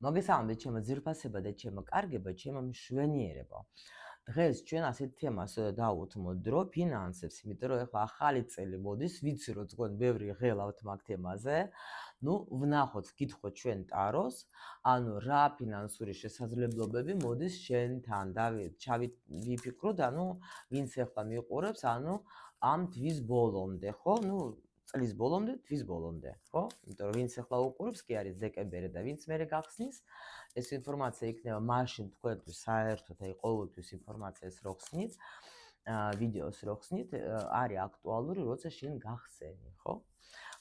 მოგესალმებით ჩემო ძვირფასება და ჩემო კარგება, ჩემო მშვენიერებო. დღეს ჩვენ ასეთ თემას დავუთმოთ დრო ფინანსებს, იმიტომ რომ ეხლა ახალი წელი მოდის, ვიცი რომ თქვენ ბევრი ღელავთ მაგ თემაზე. ნუ ვნახოთ, ვკითხოთ ჩვენ ტაროს, ანუ რა ფინანსური შესაძლებლობები მოდის შენთან და ვიფიქროთ, ანუ ვინც ეხლა მიყურებს, ანუ ამ თვის ბოლომდე, ხო? ნუ წლის ბოლომდე, თვის ბოლომდე, ხო? იმიტომ რომ ვინც ახლა უყურებს, კი არის დეკემბერი და ვინც მერე გახსნის, ეს ინფორმაცია იქნება მაშინ თქვენთვის საერთოდ, აი ყოველთვის ინფორმაციას რო ხსნით, ვიდეოს რო ხსნით, არის აქტუალური, როცა შენ გახსენი, ხო?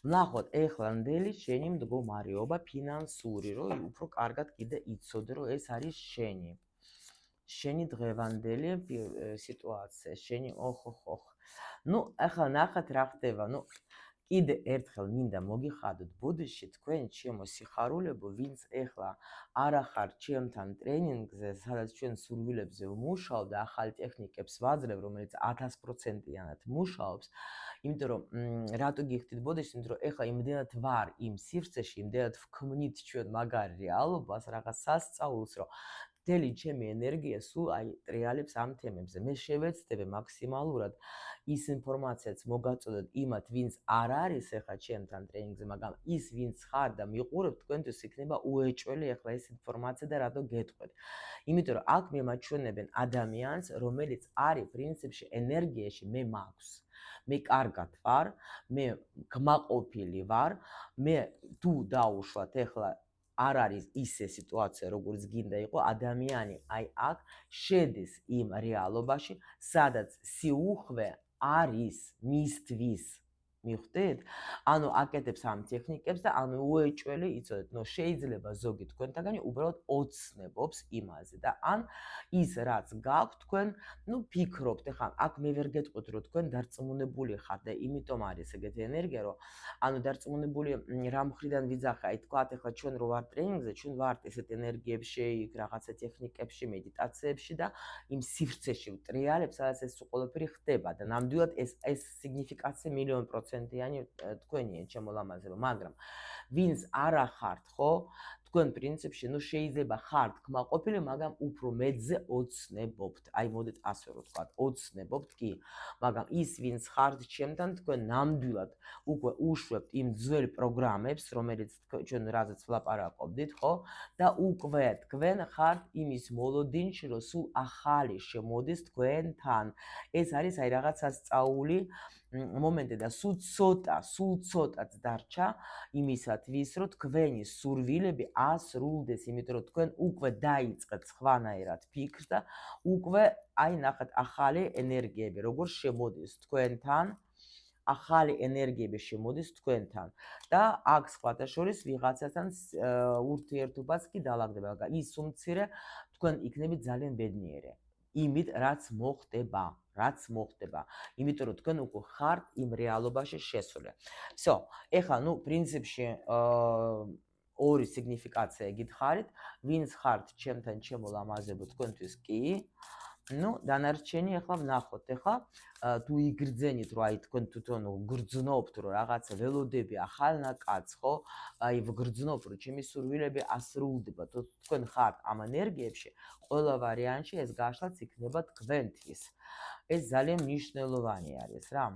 ვნახოთ ეხლანდელი შენი მდგომარეობა ფინანსური, რომ უფრო კარგად კიდე იცოდე, რომ ეს არის შენი დღევანდელი სიტუაცია, შენი ოხ. ნუ ახლა ნახეთ რა ხდება, ნუ კიდე ერთხელ მინდა მოგიხადოთ ბუდიში თქვენ ჩემო სიხარულებო, ვინც ეხლა არ ახარ ჩემთან ტრენინგზე, სადაც ჩვენ სურვილებზე ვმუშაობ და ახალ ტექნიკებს ვაძლევ, რომელიც 1000%-იანად მუშაობს, იმიტომ რომ რატო გიხდით ბუდიში, იმიტომ რომ ეხლა იმდენად ვარ იმ სივრცეში, იმდენად ვქმნით ჩვენ მაგარ რეალობას, რაღაც სასწაულს, რომ მთელი ჩემი ენერგია სულ აი ტრიალებს ამ თემებზე. მე შევეცდები მაქსიმალურად ის ინფორმაციაც მოგაწოდოთ იმათ, ვინც არ არის ახლა ჩემთან ტრენინგზე, მაგრამ ის ვინც ხარ და მიყურებთ, თქვენთვის იქნება უეჭველი ახლა ეს ინფორმაცია და რატო გეტყვით. იმიტომ რომ აქ მემაჩვენებენ ადამიანს, რომელიც არის პრინციპში ენერგიაში მე მაქვს. მე კარგად ვარ, მე გმაყოფილი ვარ, მე თუ დაუშვათ ახლა არ არის ისე სიტუაცია, როგორც გინდა იყო, ადამიანი აი აქ შედის იმ რეალობაში, სადაც სიუხვე არის მისთვის. მიხვდით? ანუ აკეთებს ამ ტექნიკებს და ანუ უეჭველი იცოდეთ, ნუ შეიძლება ზოგი თქვენთაგანი უბრალოდ ოცნებობს იმაზე და ან ის რაც გაქვთ თქვენ, ნუ ფიქრობთ, ეხლა აქ მე ვერ გეტყვით, რომ თქვენ დარწმუნებული ხართ და იმიტომ არის ეგეთი ენერგია, რომ ანუ დარწმუნებული რა მხრიდან ვიძახე, აი თქვათ, ეხლა ჩვენ რო ვართ ტრენინგზე, ჩვენ ვართ ესეთ ენერგიებში, რაღაცა ტექნიკებში, მედიტაციებში და იმ სივრცეში ვტრიალებ, სადაც ეს ყველაფერი ხდება და ნამდვილად ეს სიგნიფიკაცია 1,000,000%-იანი თქვენია ჩემო ლამაზებო, მაგრამ ვინც არ ახართ, ხო? თქვენ პრინციპში, ნუ შეიძლება ხართ კმაყოფილი, მაგრამ უფრო მეტზე ოცნებობთ. აი მოდით ასე რომ ვთქვათ, ოცნებობთ კი, მაგრამ ის ვინც ხართ ჩემთან, თქვენ ნამდვილად უკვე უშვებთ იმ ძველ პროგრამებს, რომელიც ჩვენ რაზეც ვლაპარაკობდით, ხო? და უკვე თქვენ ხართ იმის მოლოდინში, რომ სულ ახალი შემოდის თქვენთან. ეს არის აი რაღაცა სწაული მომენტი და სულ ცოტაც დარჩა იმისათვის, რომ თქვენი სურვილები ასრულდეს, იმიტომ რომ თქვენ უკვე დაიწყეთ სხვანაირად ფიქრს და უკვე აი ნახეთ ახალი ენერგიები როგორ შემოდის თქვენთან, ახალი ენერგიები შემოდის თქვენთან და აქ სხვათა შორის ვიღაცასთან ურთიერთობაც კი დაალაგდება, მაგრამ ის უმცირე თქვენ იქნებით ძალიან ბედნიერი. იმით რაც მოხდება, იმიტომ რომ თქვენ უკვე ხართ იმ რეალობაში შესული. всё, ეხლა ნუ პრინციპში ორი სიგნიფიკაცია გითხარით, ვინც ხართ ჩემთან ჩემო ლამაზებო თქვენთვის კი. ნუ დანარჩენი ახლა ვნახოთ, ახლა თუ იგრძენით, რომ აი თქვენ თვითონ გრძნობთ, რომ რაღაცა ველოდები ახალნაკაც, ხო? აი ვგრძნობ, რომ ჩემი სურვილები ასრულდება, თქვენ ხართ ამ ენერგიებში, ყველა ვარიანტში ეს გაშლაც იქნება თქვენთვის. ეს ძალიან მნიშვნელოვანი არის რა.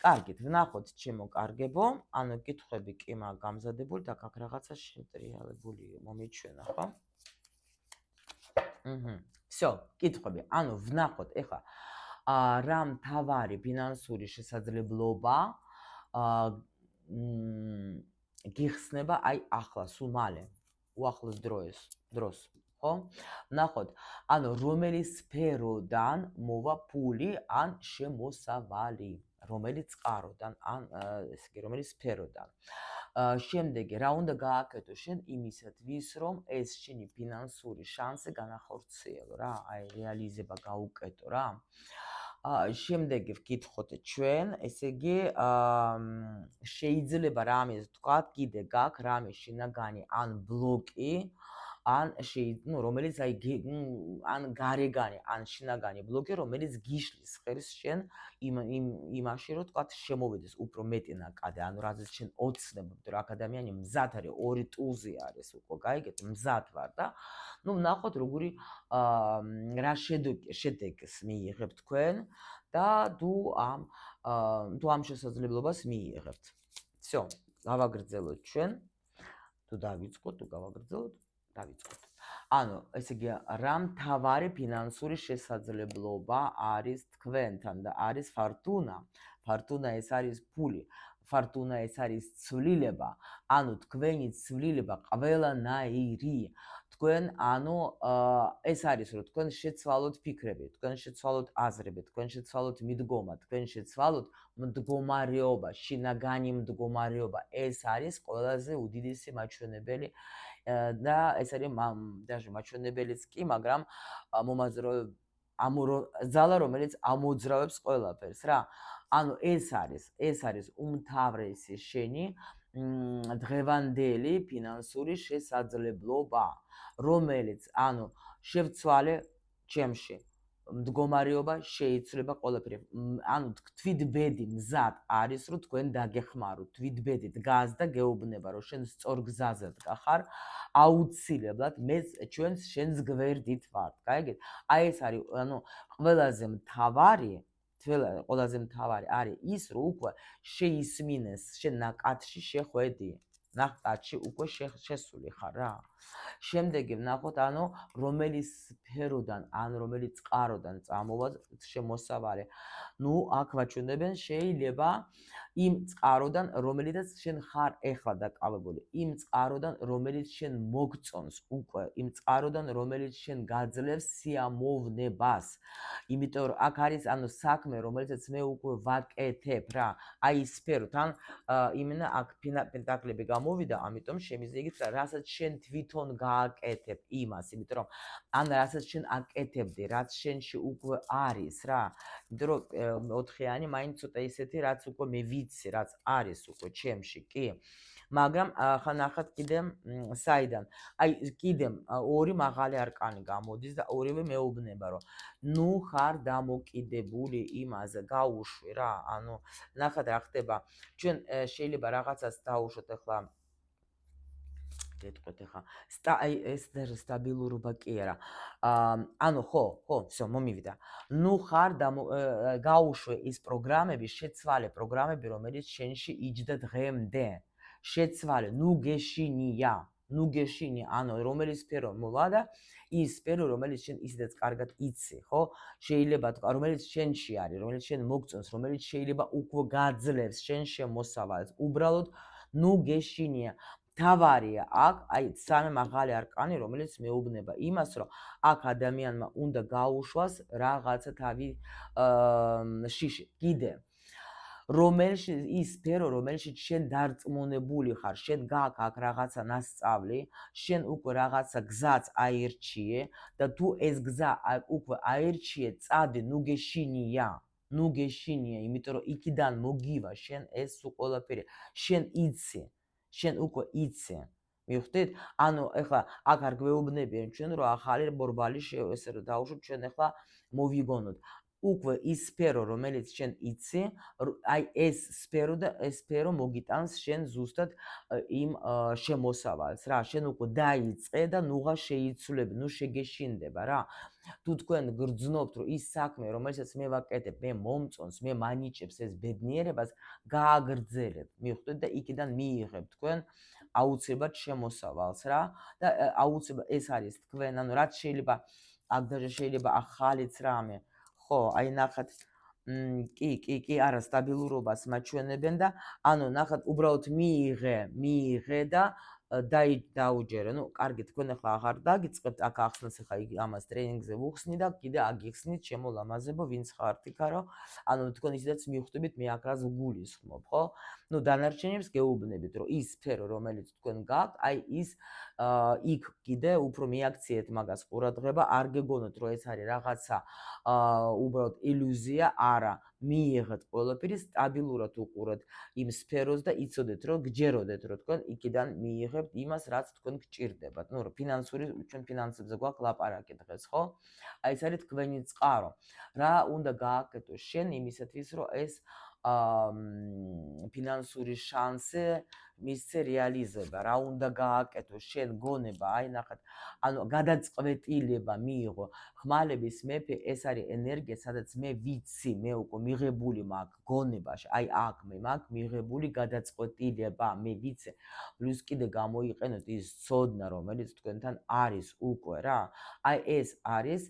კარგით, ვნახოთ ჩემო კარგებო, ანუ კითხვები კი მაგ გამზადებული და აქ რაღაცა შეტრიალებული მომიჩვენა, ხო? всё, კითხვები. ანუ ვნახოთ ახლა რა მთავარი ფინანსური შესაძლებლობა გიხსნება აი ახლა სულ მალე, უახლოს დროს, ხო? ვნახოთ, ანუ რომელი სფეროდან მოვა ფული ან შემოსავალი, რომელი წყაროდან, ან ესე იგი, რომელი სფეროდან. შემდეგი, რა უნდა გააკეთო შენ იმისათვის, რომ ეს შენი ფინანსური შანსი განახორციელო რა, აი რეალიზება გაუკეთო რა. შემდეგი ვკითხოთ ჩვენ, ესე იგი, შეიძლება რამე თქვათ, კიდე გაქვს რამე შინაგანი ან ბლოკი, ან რომელიც ან გარეგანი, ან შინაგანი ბლოკი, რომელიც გიშლის ხერს შენ იმაში, რომ თქვა შემოვიდეს უფრო მეტი ნაკადი, ანუ რაზეც შენ ოცნებ, რომ აქ ადამიანი მზად არის, ორი ტულზე არის უკვე, გაიგეთ, მზად ვარ და ნახოთ როგორი რა შედეგს მიიღებ თქვენ და თუ ამ შესაძლებლობას მიიღებთ. всё, გავაგრძელოთ ჩვენ. თუ დავიწყოთ, თუ გავაგრძელოთ, დავიწყოთ. ანუ, ესე იგი, რა მთავარი ფინანსური შესაძლებლობა არის თქვენთან და არის ფართუნა. ფართუნა ეს არის ფული. ფართუნა ეს არის ცვლილება. ანუ თქვენი ცვლილება ყველანაირი. თქვენ ეს არის რომ თქვენ შეცვალოთ ფიქრები, თქვენ შეცვალოთ აზრები, თქვენ შეცვალოთ მიდგომა, თქვენ შეცვალოთ მდგომარეობა, შინაგანი მდგომარეობა. ეს არის ყველაზე უდიდესი მაჩვენებელი და ეს არის даже მაჩვენებელიც კი, მაგრამ ძალა რომელიც ამოძრავებს ყველაფერს რა. ანუ ეს არის უმთავრესი შენი დღევანდელი ფინანსური შესაძლებლობა, რომელიც შევცვალე ჩემში მდგომარეობა შეიცვლება ყველაფერი. ანუ თვითბედი მზად არის, რომ თქვენ დაგეხმაროთ. თვითბედი დგას და გეუბნება, რომ შენ სწორ გზაზე დგახარ, აუცილებლად მე შენს გვერდით ვარ. გაიგეთ? აი ეს არის, ყველაზე მთავარი არის ის, რომ უკვე შეისმინეს შენ ნაკადში შეხვედი. ნაკადში უკვე შესული ხარ რა. შემდეგი ვნახოთ, რომელი სფეროდან, რომელი წყაროდან წამოვა შემოსავალი. აქ ვაჩვენებენ შეიძლება იმ წყაროდან, რომელიცაც შენ ხარ ეხლა დაკავებული, იმ წყაროდან, რომელიც შენ მოგწონს უკვე, იმ წყაროდან, რომელიც შენ გაძლევს სიამოვნებას. იმიტომ რომ აქ არის საქმე, რომელიცაც მე უკვე ვაკეთებ რა. აი სფერო, თან იმენა აქ პენტაკლები გამოვიდა, ამიტომ შემიძლია იგიც რა, რასაც შენ თვითონ გააკეთებ იმას, იმიტომ რომ რასაც შენ აკეთებდი, რაც შენში უკვე არის რა. იმიტომ რომ 4-იანი მაინც ცოტა ისეთი, რაც უკვე მე ვიცი, რაც არის უკვე ჩემში, კი. მაგრამ ახლა ნახეთ კიდე საიდან. აი კიდე ორი მაღალი არკანი გამოდის და ორივე მეუბნება, რომ ხარ დამოკიდებული იმაზე, გაუშვი რა. ნახეთ რა ხდება. ჩვენ შეიძლება რაღაცას დაუშვოთ ახლა ეთქვით ახლა ეს სტაბილურობა კი არა. ხო, всё, მომივიდა. ხარ გაუშვე ის პროგრამები, შეცვალე პროგრამები, რომელიც შენში იჯდა დღემდე. შეცვალე, გეშინია. რომელი სფერო მოვა და ის სფერო, რომელიც შენ ისედაც კარგად იცი, ხო? შეიძლება თქვა, რომელიც შენში არის, რომელიც შენ მოგწონს, რომელიც შეიძლება უკვე გაძლევს შენ შემოსავალს. უბრალოდ გეშინია. თავარია აქ, აი სამი მაღალი არკანი, რომელიც მეუბნება იმას, რომ აქ ადამიანმა უნდა გაუშვას რაღაცა თავი შიში. კიდე რომელშიც ის სფერო, რომელშიც შენ დარწმუნებული ხარ, შენ გაქვს აქ რაღაცა ნასწავლი, შენ უკვე რაღაცა გზაც აირჩიე და თუ ეს გზა უკვე აირჩიე, წადი, გეშინია. გეშინია, იმიტომ რომ იქიდან მოგივა შენ ეს ყველაფერი. შენ იცი. შენ უკვე იცი. მივხვდით? ეხლა აქ არ გვეუბნებიან ჩვენ, რომ ახალი ბორბალი ესე რომ დაუშვოთ, ჩვენ ეხლა მოვიგონოთ. უკვე ის სფერო, რომელიც შენ იცი, აი ეს სფერო და ეს სფერო მოგიტანს შენ ზუსტად იმ შემოსავალს რა. შენ უკვე დაიწყე და ნუღა შეიცვლები, შეგეშინდება რა. თუ თქვენ გრძნობთ, რომ ის საქმე, რომელსაც მე ვაკეთებ, მე მომწონს, მე მანიჭებს ეს ბედნიერებას, გააგრძელეთ. მივხვდით და იქიდან მიიღებთ თქვენ აუცილებლად შემოსავალს რა და აუცილებლად ეს არის თქვენ, რაც შეიძლება აქ даже შეიძლება ახალიც რამე. ხო, აი ნახეთ, კი, არა, სტაბილურობას მაჩვენებენ და ნახეთ, უბრალოდ მიიღე და დაუჯერე. კარგი, თქვენ ახლა აღარ დაგიწყებთ, აქ ახსნას ახლა ამას ტრენინგზე ვუხსნი და კიდე აგიხსნით შემოლამაზებო, ვინც ხართ იქა, რომ თქვენ ისედაც მივხვდებით, მე აქ რას ვგულისხმობ, ხო? ნუ დანარჩენებს გეუბნებით, რომ ის სფერო, რომელიც თქვენ გაქვთ, აი ის იქ კიდე უფრო მიაქციეთ მაგას ყურადღება, არ გეგონოთ, რომ ეს არის რაღაცა უბრალოდ ილუზია, არა, მიიღეთ ყველაფერი, სტაბილურად უყურეთ იმ სფეროს და იცოდეთ, რომ გჯეროდეთ, რომ თქვენ იქიდან მიიღებთ იმას, რაც თქვენ გჭირდებათ. ნუ ფინანსური, ჩვენ ფინანსებზე გვაქვს ლაპარაკი დღეს, ხო? აი ეს არის თქვენი წყარო. რა უნდა გააკეთო შენ იმისათვის, რომ ეს ფინანსური შანსი მისცე რეალიზება, რა უნდა გააკეთო შენ გონება, აი ნახეთ, ანუ გადაწყვეტილება მიიღო. ხმალების მეფე ეს არის ენერგია, სადაც მე ვიცი, მე უკვე მიღებული მაქვს გონებაში, აი აქ მე მაქვს მიღებული გადაწყვეტილება, მე ვიცი. პლუს კიდე გამოიყენოთ ის ცოდნა, რომელიც თქვენთან არის უკვე რა. აი ეს არის,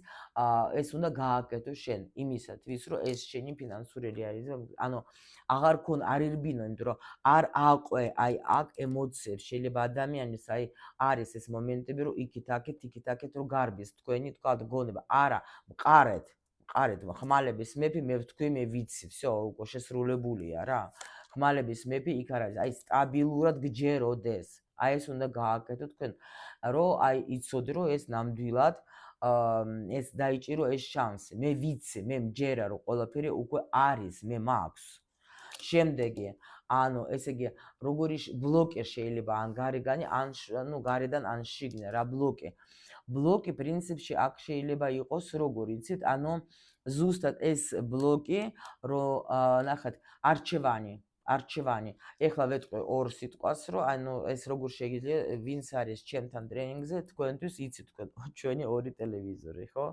ეს უნდა გააკეთო შენ იმისათვის, რომ ეს შენი ფინანსური რეალიზება, ანუ აღარ არ ირბინო, იმიტომ რომ არ აყვე აი აქ ემოციებს. შეიძლება ადამიანის აი არის ეს მომენტები, რომ იქით-აქეთ რომ გარბის თქვენი თქვა გონება. არა, მყარეთ, ხმალების მეფე მე ვთქვი, მე ვიცი, всё, უკვე შესრულებულია რა. ხმალების მეფე იქ არ არის, აი სტაბილურად გჯეროდეს. აი ეს უნდა გააკეთო თქვენ, რომ აი იცოდე, რომ ეს ნამდვილად ეს დაიჭირო ეს შანსი. მე ვიცი, მე მჯერა, რომ ყველაფერი უკვე არის, მე მაქვს. შემდეგი, ანუ ესე იგი, როგორი ბლოკი შეიძლება ან გარეგანი, ან ნუ გარედან ან შიგნე რა ბლოკი. ბლოკი პრინციპში აქ შეიძლება იყოს, როგორ იცით, ანუ ზუსტად ეს ბლოკი, რომ ნახეთ, არჩევანი. ეხლა ვეთქვი ორ სიტყვას, რომ ანუ ეს როგორ შეიძლება, ვინც არის ჩემთან ტრენინგზე, თქვენთვის იცით თქვენ ჩვენი ორი ტელევიზორი, ხო?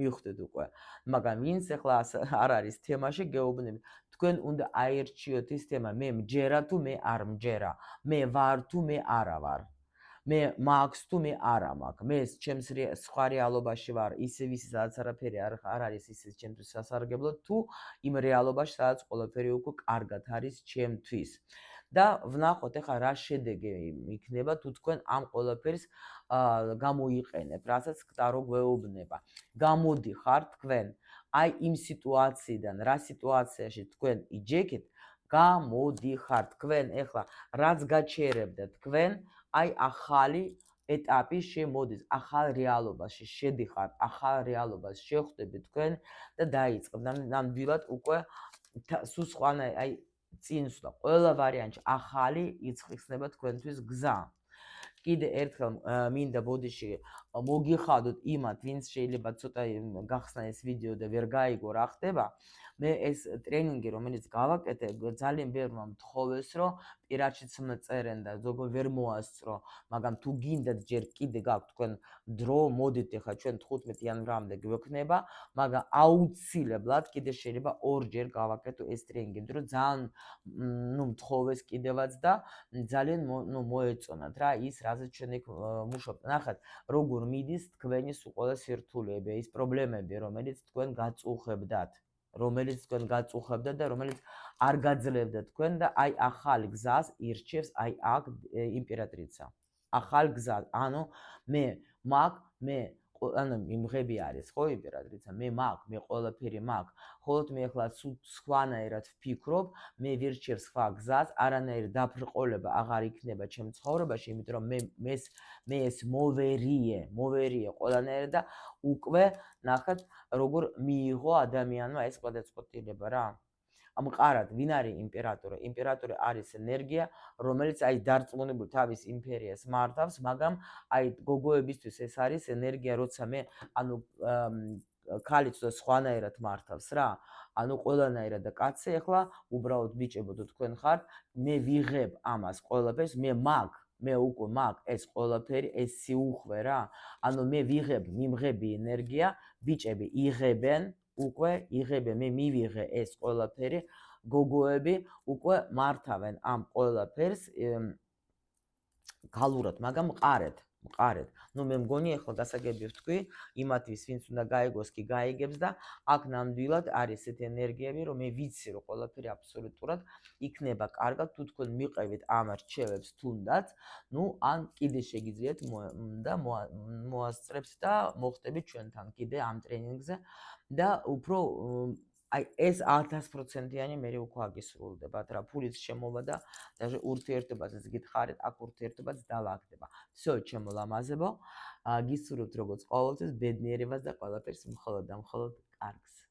მივხვდით უკვე. მაგრამ ვინც ეხლა არ არის თემაში, გეუბნებით. თქვენ უნდა აერჩიოთ ის თემა, მე მჯერა თუ მე არ მჯერა, მე ვარ თუ მე არა ვარ. მე მაქვს თუ მე არა მაქვს. მე ჩემს სხვა რეალობაში ვარ, ისე ვისი, სადაც არაფერი არ არის ისე ჩემთვის სასარგებლო, თუ იმ რეალობაში, სადაც ყველაფერი უკვე კარგად არის ჩემთვის. და ვნახოთ ეხლა რა შედეგი იქნება, თუ თქვენ ამ ყველაფერს გამოიყენებთ, რასაც კტარო გვეუბნება. გამოდიხარ თქვენ აი იმ სიტუაციიდან, რა სიტუაციაში თქვენ იჯექით, გამოდიხარ თქვენ ეხლა რაც გაჩერებდა თქვენ, აი ახალი ეტაპი შემოდის, ახალ რეალობაში შედიხართ, ახალ რეალობას შეხვდებით თქვენ და დაიწყებთ. ნამდვილად უკვე სულ სხვანაირი, აი წინსვლა, ყველა ვარიანტში ახალი იხსნება თქვენთვის გზა. კიდე ერთხელ მინდა ბოდიში მოგიხადოთ იმათ, ვინც შეიძლება ცოტა გახსნა ეს ვიდეო და ვერ გაიგო რა ხდება. მე ეს ტრენინგი, რომელიც გავაკეთე, ძალიან ბევრმა მთხოვეს, რომ პირადშიც მწერენ და ზოგადად ვერ მოასწრო, მაგრამ თუ გინდათ ჯერ კიდე გაქვთ თქვენ დრო, მოდით ეხლა ჩვენ 15 იანვრამდე გვექნება, მაგრამ აუცილებლად კიდე შეიძლება ორჯერ გავაკეთო ეს ტრენინგი, იმიტომ რომ ძალიან მთხოვეს კიდევაც და ძალიან მოეწონათ რა ის, რაზეც ჩვენ იქ მუშაობთ. ნახეთ, როგორ მიდის თქვენი ყველა სირთულეები, ის პრობლემები, რომელიც თქვენ გაწუხებდათ. და რომელიც არ გაძლევდა თქვენ და აი ახალ გზას ირჩევს აი აქ იმპერატრიცა. ახალ გზას, ანუ მე ანუ იმღები არის, ხო, იმპერატრიცა, მე ყველაფერი მაქვს. ხოლოდ მე ახლა სხვანაირად ვფიქრობ, მე ვირჩევ სხვა გზას, არანაირი დაფრყოლება აღარ იქნება ჩემ ცხოვრებაში, იმიტომ რომ მე ეს მოვერიე ყველანაირად და უკვე ნახეთ, როგორ მიიღო ადამიანმა ეს გადაწყვეტილება რა. მყარად, ვინ არის იმპერატორი? იმპერატორი არის ენერგია, რომელიც აი დარწმუნებული თავის იმპერიას მართავს, მაგრამ აი გოგოებისთვის ეს არის ენერგია, როცა მე ანუ ქალი ცოტა სხვანაირად მართავს რა. ანუ ყველანაირად და კაცი ახლა უბრალოდ ბიჭებო თქვენ ხართ, მე ვიღებ ამას ყველაფერს, მე უკვე მაქვს ეს ყველაფერი, ეს სიუხვე რა. ანუ მე მიმღები ენერგია, ბიჭები იღებენ, მე მივიღე ეს ყველაფერი, გოგოები უკვე მართავენ ამ ყველაფერს გალურად, მაგრამ მყარეთ. ნუ მე მგონი ახლა გასაგები ვთქვი, იმათთვის ვინც უნდა გაიგოს კი გაიგებს და აქ ნამდვილად არის ესეთი ენერგიები, რომ მე ვიცი, რომ ყველაფერი აბსოლუტურად იქნება კარგად, თუ თქვენ მიყევით ამ რჩევებს თუნდაც, ნუ ან კიდე შეგიძლიათ და მოასწრებთ და მოხდებით ჩვენთან კიდე ამ ტრენინგზე და უფრო აი ეს 1000%-იანი მე უკვე აგისრულდებათ რა ფულიც შემოვა და ურთიერთობაზეც გითხარით, აქ ურთიერთობაც დაალაგდება. всё, ჩემო ლამაზებო, გისურვებთ როგორც ყოველთვის ბედნიერებას და ყველაფერს მხოლოდ და მხოლოდ კარგს.